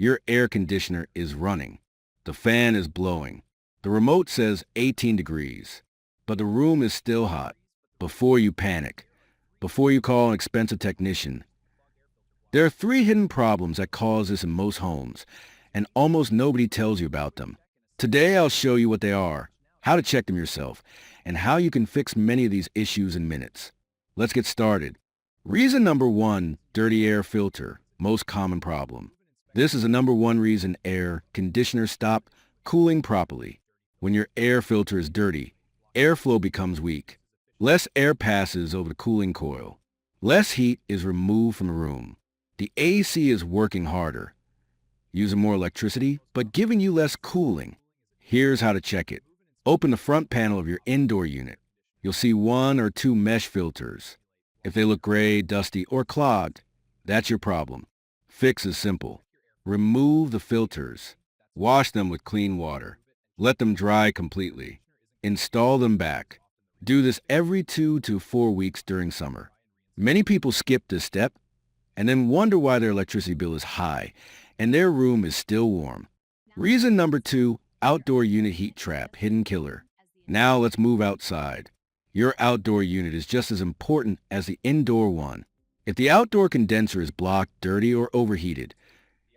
Your air conditioner is running. The fan is blowing. The remote says 18 degrees, but the room is still hot. Before you panic, before you call an expensive technician, there are three hidden problems that cause this in most homes, and almost nobody tells you about them. Today I'll show you what they are, how to check them yourself, and how you can fix many of these issues in minutes. Let's get started. Reason number one, dirty air filter, most common problem. This is the number one reason air conditioners stop cooling properly. When your air filter is dirty, airflow becomes weak. Less air passes over the cooling coil. Less heat is removed from the room. The AC is working harder, using more electricity, but giving you less cooling. Here's how to check it. Open the front panel of your indoor unit. You'll see one or two mesh filters. If they look gray, dusty, or clogged, that's your problem. Fix is simple. Remove the filters. Wash them with clean water. Let them dry completely. Install them back. Do this every 2 to 4 weeks during summer. Many people skip this step and then wonder why their electricity bill is high and their room is still warm. Reason number two, outdoor unit heat trap, hidden killer. Now let's move outside. Your outdoor unit is just as important as the indoor one. If the outdoor condenser is blocked, dirty, or overheated,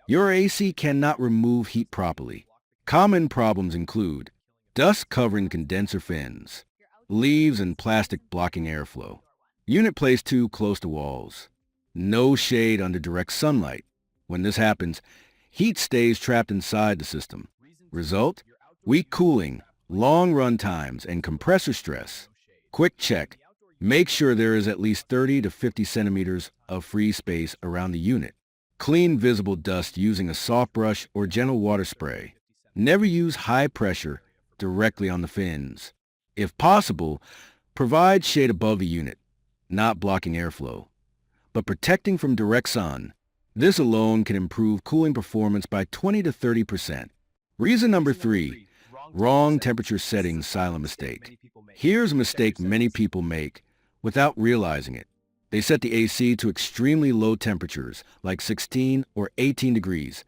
your AC cannot remove heat properly. Common problems include dust covering condenser fins, leaves and plastic blocking airflow, unit placed too close to walls, no shade under direct sunlight. When this happens, heat stays trapped inside the system. Result? Weak cooling, long run times, and compressor stress. Quick check. Make sure there is at least 30 to 50 centimeters of free space around the unit. Clean visible dust using a soft brush or gentle water spray. Never use high pressure directly on the fins. If possible, provide shade above the unit, not blocking airflow, but protecting from direct sun. This alone can improve cooling performance by 20 to 30%. Reason number three, wrong temperature settings, silent mistake. Here's a mistake many people make without realizing it. They set the AC to extremely low temperatures, like 16 or 18 degrees,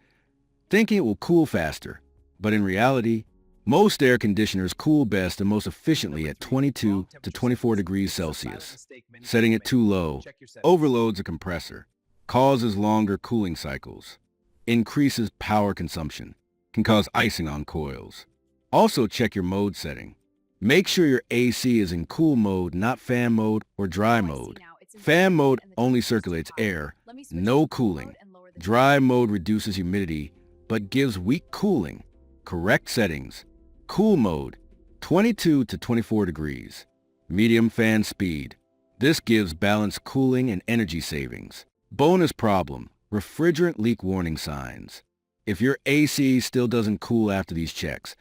thinking it will cool faster. But in reality, most air conditioners cool best and most efficiently at 22 to 24 degrees Celsius. Setting it too low overloads a compressor, causes longer cooling cycles, increases power consumption, can cause icing on coils. Also check your mode setting. Make sure your AC is in cool mode, not fan mode or dry mode. Fan mode only circulates air, no cooling. Dry mode reduces humidity, but gives weak cooling. Correct settings. Cool mode, 22 to 24 degrees. Medium fan speed. This gives balanced cooling and energy savings. Bonus problem, refrigerant leak warning signs. If your AC still doesn't cool after these checks,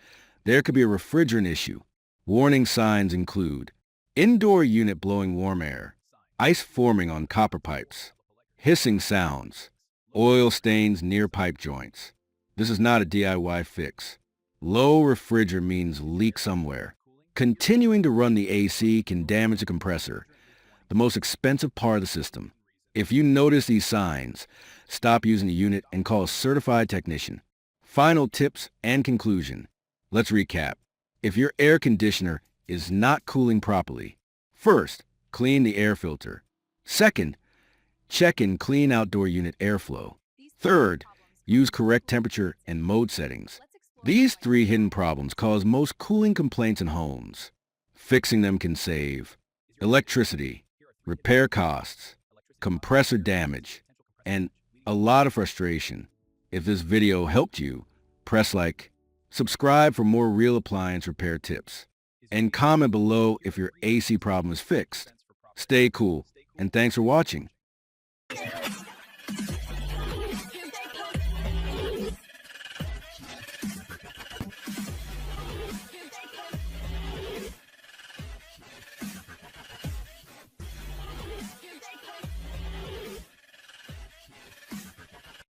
there could be a refrigerant issue. Warning signs include indoor unit blowing warm air, ice forming on copper pipes, hissing sounds, oil stains near pipe joints. This is not a DIY fix. Low refrigerant means leak somewhere. Continuing to run the AC can damage the compressor, the most expensive part of the system. If you notice these signs, stop using the unit and call a certified technician. Final tips and conclusion. Let's recap. If your air conditioner is not cooling properly, first, clean the air filter. Second, check and clean outdoor unit airflow. Third, use correct temperature and mode settings. These three hidden problems cause most cooling complaints in homes. Fixing them can save electricity, repair costs, compressor damage, and a lot of frustration. If this video helped you, press like, subscribe for more real appliance repair tips, and comment below if your AC problem is fixed. Stay cool, and thanks for watching.